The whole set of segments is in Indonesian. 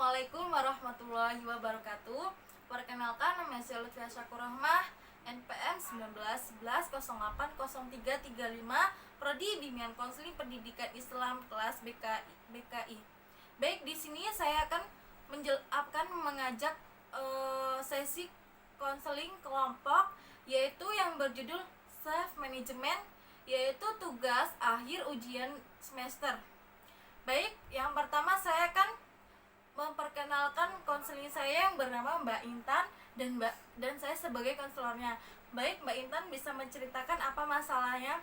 Assalamualaikum warahmatullahi wabarakatuh. Perkenalkan, nama saya Lutfia Syakurahmah, NPM 1911080335, Prodi Bimbingan Konseling Pendidikan Islam kelas BKI. Baik, di sini saya akan mengajak sesi konseling kelompok, yaitu yang berjudul Self Management, yaitu tugas akhir ujian semester. Baik, yang pertama saya akan memperkenalkan konseling saya yang bernama Mbak Intan dan saya sebagai konselornya. Baik, Mbak Intan bisa menceritakan apa masalahnya?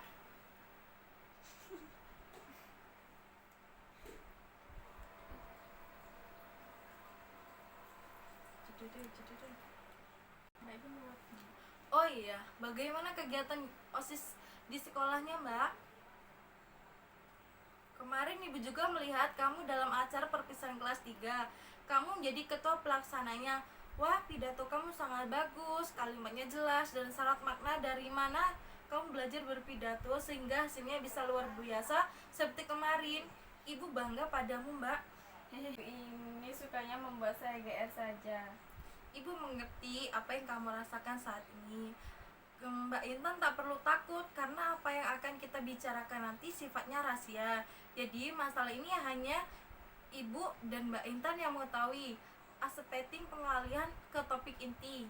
Oh iya, bagaimana kegiatan OSIS di sekolahnya, Mbak? Kemarin Ibu juga melihat kamu dalam acara perpisahan kelas 3. Kamu menjadi ketua pelaksananya. Wah, pidato kamu sangat bagus, kalimatnya jelas dan syarat makna. Dari mana kamu belajar berpidato sehingga hasilnya bisa luar biasa seperti kemarin? Ibu bangga padamu, Mbak. Ini sukanya membuat saya GR saja. Ibu mengerti apa yang kamu rasakan saat ini. Mbak Intan tak perlu takut karena apa yang akan kita bicarakan nanti sifatnya rahasia. Jadi masalah ini hanya Ibu dan Mbak Intan yang mengetahui. Asepeting pengalihan ke topik inti.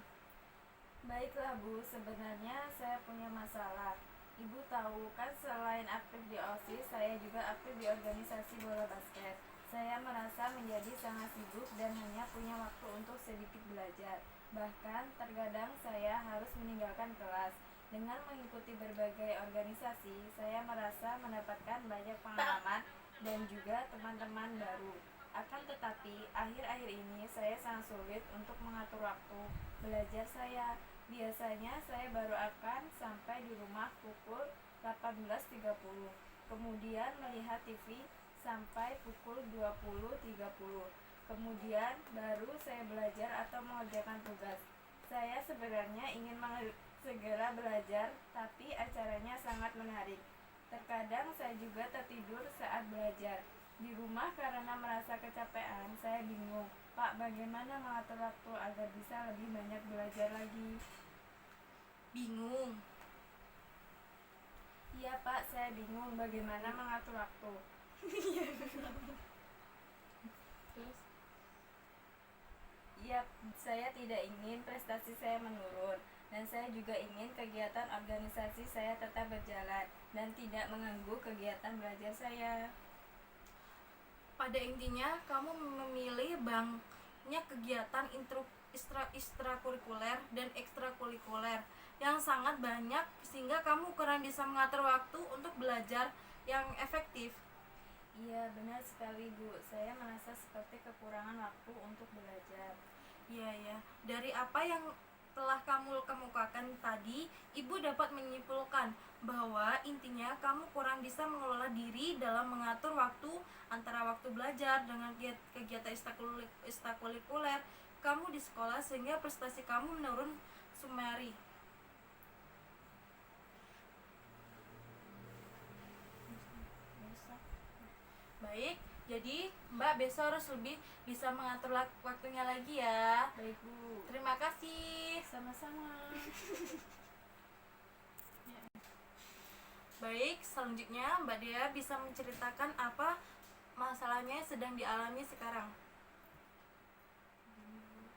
Baiklah Bu, sebenarnya saya punya masalah. Ibu tahu kan selain aktif di OSIS, saya juga aktif di organisasi bola basket. Saya merasa menjadi sangat sibuk dan hanya punya waktu untuk sedikit belajar. Bahkan terkadang saya harus meninggalkan kelas. Dengan mengikuti berbagai organisasi, saya merasa mendapatkan banyak pengalaman dan juga teman-teman baru. Akan tetapi, akhir-akhir ini saya sangat sulit untuk mengatur waktu belajar saya. Biasanya saya baru akan sampai di rumah pukul 18.30. Kemudian melihat TV sampai pukul 20.30. Kemudian baru saya belajar atau mengerjakan tugas. Saya sebenarnya ingin segera belajar, tapi acaranya sangat menarik. Terkadang saya juga tertidur saat belajar. Di rumah karena merasa kecapean, saya bingung. Pak, bagaimana mengatur waktu agar bisa lebih banyak belajar lagi? Bingung? Iya Pak, saya bingung bagaimana mengatur waktu. Terus? Ya, saya tidak ingin prestasi saya menurun, dan saya juga ingin kegiatan organisasi saya tetap berjalan dan tidak mengganggu kegiatan belajar saya. Pada intinya, kamu memilih banyak kegiatan ekstrakurikuler dan ekstrakurikuler yang sangat banyak sehingga kamu kurang bisa mengatur waktu untuk belajar yang efektif. Iya, benar sekali Bu. Saya merasa seperti kekurangan waktu untuk belajar. Iya. Dari apa yang telah kamu kemukakan tadi, Ibu dapat menyimpulkan bahwa intinya kamu kurang bisa mengelola diri dalam mengatur waktu antara waktu belajar dengan kegiatan ekstrakurikuler kamu di sekolah sehingga prestasi kamu menurun sumeri. Baik, jadi Mbak besok harus lebih bisa mengatur waktunya lagi ya. Baik Bu. Terima kasih. Sama-sama. Baik, selanjutnya Mbak Dea bisa menceritakan apa masalahnya yang sedang dialami sekarang.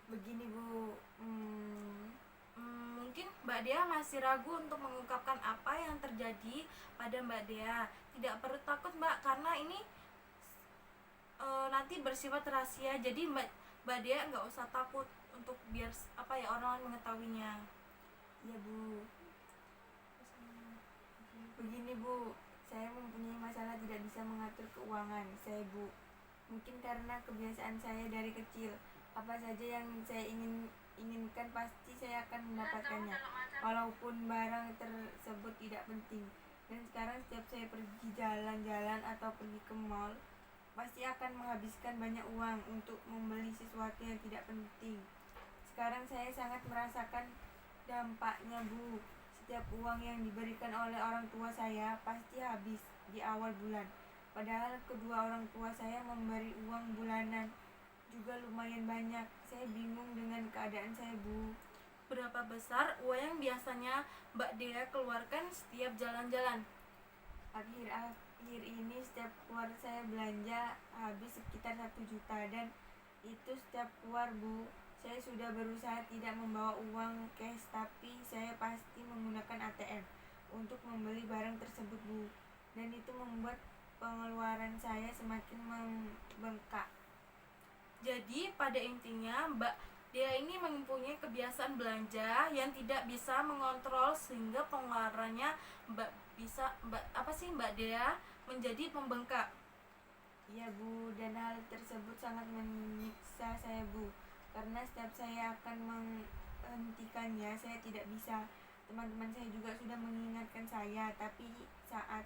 Begini Bu, Mungkin Mbak Dea masih ragu untuk mengungkapkan apa yang terjadi pada Mbak Dea. Tidak perlu takut Mbak, karena ini nanti bersifat rahasia. Jadi Mbak Dea nggak usah takut untuk biar orang mengetahuinya. ya Bu. Begini Bu, saya mempunyai masalah tidak bisa mengatur keuangan saya Bu. Mungkin karena kebiasaan saya dari kecil, apa saja yang saya inginkan pasti saya akan mendapatkannya, walaupun barang tersebut tidak penting. Dan sekarang setiap saya pergi jalan-jalan atau pergi ke mall, pasti akan menghabiskan banyak uang untuk membeli sesuatu yang tidak penting. Sekarang saya sangat merasakan dampaknya Bu. Setiap uang yang diberikan oleh orang tua saya pasti habis di awal bulan. Padahal kedua orang tua saya memberi uang bulanan juga lumayan banyak. Saya bingung dengan keadaan saya, Bu. Berapa besar uang yang biasanya Mbak Dea keluarkan setiap jalan-jalan? Akhir-akhir ini setiap keluar saya belanja habis sekitar 1 juta, dan itu setiap keluar, Bu. Saya sudah berusaha tidak membawa uang cash, tapi saya pasti menggunakan ATM untuk membeli barang tersebut, Bu. Dan itu membuat pengeluaran saya semakin membengkak. Jadi pada intinya Mbak Dea ini mempunyai kebiasaan belanja yang tidak bisa mengontrol sehingga pengeluarannya Mbak Dea menjadi membengkak. Iya, Bu, dan hal tersebut sangat menyiksa saya, Bu, karena setiap saya akan menghentikannya saya tidak bisa. Teman-teman saya juga sudah mengingatkan saya, tapi saat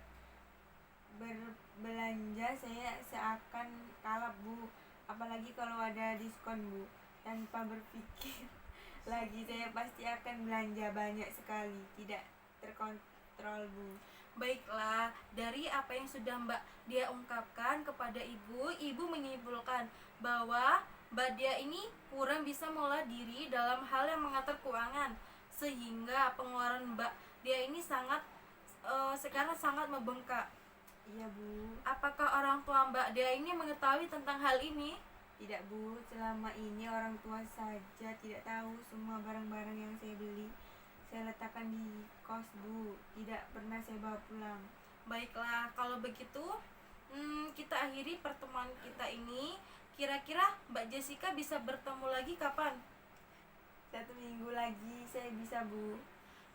berbelanja saya seakan kalap, Bu, apalagi kalau ada diskon, Bu. Tanpa berpikir lagi saya pasti akan belanja banyak sekali, tidak terkontrol, Bu. Baiklah, dari apa yang sudah Mbak Dea ungkapkan kepada Ibu menyimpulkan bahwa Mbak Dea ini kurang bisa mengolah diri dalam hal yang mengatur keuangan, sehingga pengeluaran Mbak Dea ini sekarang sangat membengkak. Iya, Bu. Apakah orang tua Mbak Dea ini mengetahui tentang hal ini? Tidak, Bu. Selama ini orang tua saja tidak tahu. Semua barang-barang yang saya beli saya letakkan di kos, Bu. Tidak pernah saya bawa pulang. Baiklah, kalau begitu kita akhiri pertemuan kita ini. Kira-kira Mbak Jessica bisa bertemu lagi kapan? 1 minggu lagi saya bisa, Bu.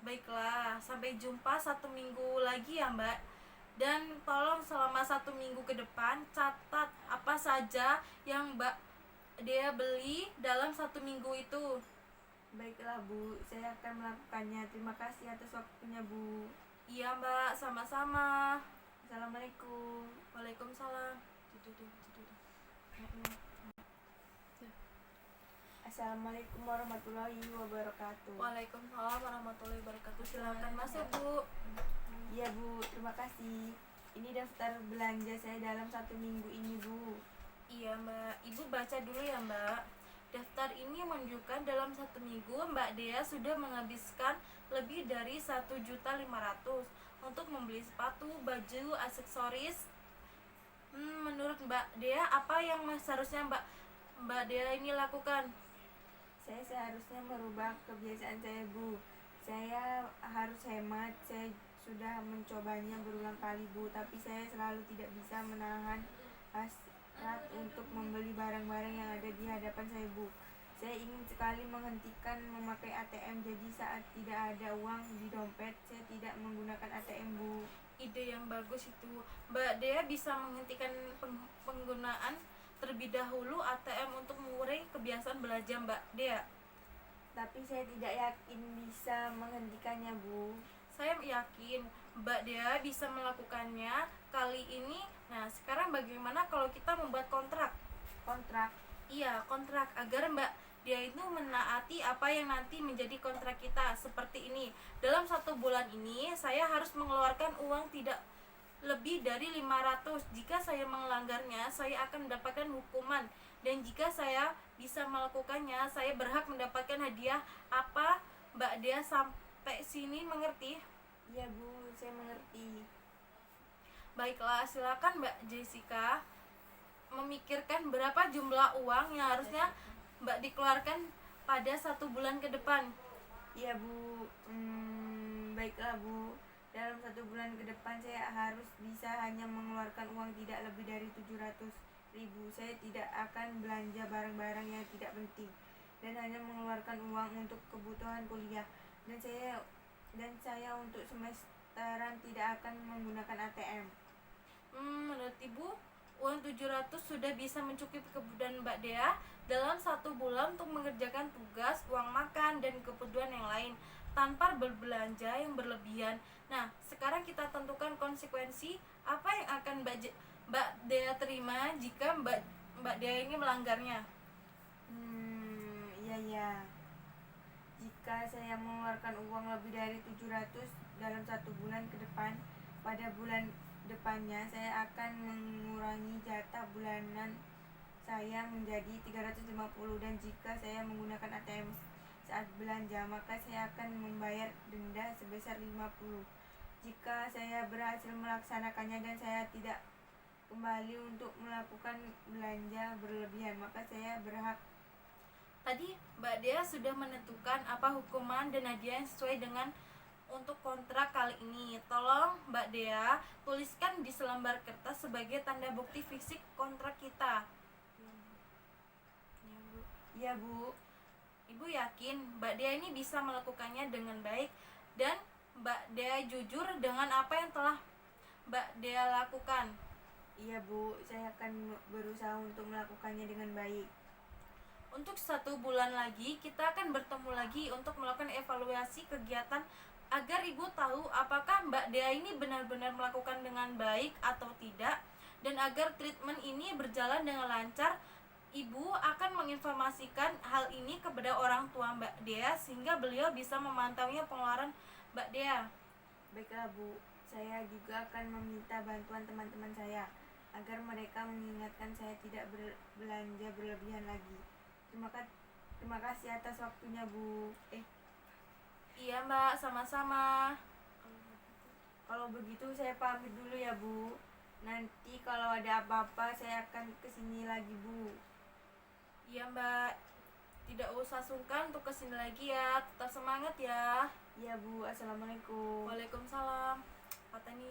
Baiklah, sampai jumpa 1 minggu lagi ya Mbak. Dan tolong selama 1 minggu ke depan catat apa saja yang Mbak Dea beli dalam 1 minggu itu. Baiklah, Bu, saya akan melakukannya. Terima kasih atas waktunya, Bu. Iya Mbak, sama-sama. Assalamualaikum. Waalaikumsalam. Assalamualaikum warahmatullahi wabarakatuh. Waalaikumsalam warahmatullahi wabarakatuh. Silakan masuk, Bu. Iya, Bu, terima kasih. Ini daftar belanja saya dalam 1 minggu ini, Bu. Iya Mbak, Ibu baca dulu ya Mbak. Daftar ini menunjukkan dalam 1 minggu Mbak Dea sudah menghabiskan lebih dari 1.500.000 untuk membeli sepatu, baju, aksesoris. Menurut Mbak Dea, apa yang seharusnya Mbak Dea ini lakukan? Saya seharusnya merubah kebiasaan saya, Bu. Saya harus hemat. Saya sudah mencobanya berulang kali, Bu, tapi saya selalu tidak bisa menahan hasrat untuk membeli barang-barang yang ada di hadapan saya, Bu. Saya ingin sekali menghentikan memakai ATM, jadi saat tidak ada uang di dompet, saya tidak menggunakan ATM, Bu. Ide yang bagus itu. Mbak Dea bisa menghentikan penggunaan terlebih dahulu ATM untuk mengurangi kebiasaan belanja Mbak Dea. Tapi saya tidak yakin bisa menghentikannya, Bu. Saya yakin Mbak Dea bisa melakukannya kali ini. Nah, sekarang bagaimana kalau kita membuat kontrak? Kontrak? Iya, kontrak agar Mbak Dea itu menaati apa yang nanti menjadi kontrak kita. Seperti ini, dalam 1 bulan ini saya harus mengeluarkan uang tidak lebih dari 500. Jika saya melanggarnya, saya akan mendapatkan hukuman. Dan jika saya bisa melakukannya, saya berhak mendapatkan hadiah. Apa Mbak Dea sampai sini mengerti? Iya, Bu, saya mengerti. Baiklah, silakan Mbak Jessica memikirkan berapa jumlah uang yang harusnya Mbak dikeluarkan pada 1 bulan ke depan. Iya, Bu. Baiklah, Bu. Dalam 1 bulan ke depan saya harus bisa hanya mengeluarkan uang tidak lebih dari 700.000. Saya tidak akan belanja barang-barang yang tidak penting dan hanya mengeluarkan uang untuk kebutuhan kuliah. Dan saya untuk semesteran tidak akan menggunakan ATM. Menurut Ibu, uang 700 sudah bisa mencukupi kebutuhan Mbak Dea dalam 1 bulan untuk mengerjakan tugas, uang makan, dan kebutuhan yang lain tanpa berbelanja yang berlebihan. Nah, sekarang kita tentukan konsekuensi apa yang akan Mbak Dea terima jika Mbak Dea ini melanggarnya. Iya. Jika saya mengeluarkan uang lebih dari 700 dalam 1 bulan ke depan, pada bulan depannya saya akan mengurangi jatah bulanan saya menjadi 350, dan jika saya menggunakan ATM saat belanja, maka saya akan membayar denda sebesar 50. Jika saya berhasil melaksanakannya dan saya tidak kembali untuk melakukan belanja berlebihan, maka saya berhak. Tadi Mbak Dea sudah menentukan apa hukuman dan hadiah yang sesuai dengan untuk kontrak kali ini. Tolong Mbak Dea tuliskan di selembar kertas sebagai tanda bukti fisik kontrak kita. Ya, Bu. Iya, Bu. Ibu yakin Mbak Dea ini bisa melakukannya dengan baik dan Mbak Dea jujur dengan apa yang telah Mbak Dea lakukan. Iya, Bu, saya akan berusaha untuk melakukannya dengan baik. Untuk 1 bulan lagi kita akan bertemu lagi untuk melakukan evaluasi kegiatan agar Ibu tahu apakah Mbak Dea ini benar-benar melakukan dengan baik atau tidak, dan agar treatment ini berjalan dengan lancar. Ibu akan menginformasikan hal ini kepada orang tua Mbak Dea sehingga beliau bisa memantaunya pengeluaran Mbak Dea. Baiklah, Bu, saya juga akan meminta bantuan teman-teman saya agar mereka mengingatkan saya tidak belanja berlebihan lagi. Terima kasih atas waktunya, Bu. Iya Mbak, sama-sama. Kalau begitu saya pamit dulu ya, Bu. Nanti kalau ada apa-apa saya akan kesini lagi, Bu. Iya Mbak, tidak usah sungkan untuk kesini lagi ya. Tetap semangat ya. Iya, Bu. Assalamualaikum. Waalaikumsalam. Patani.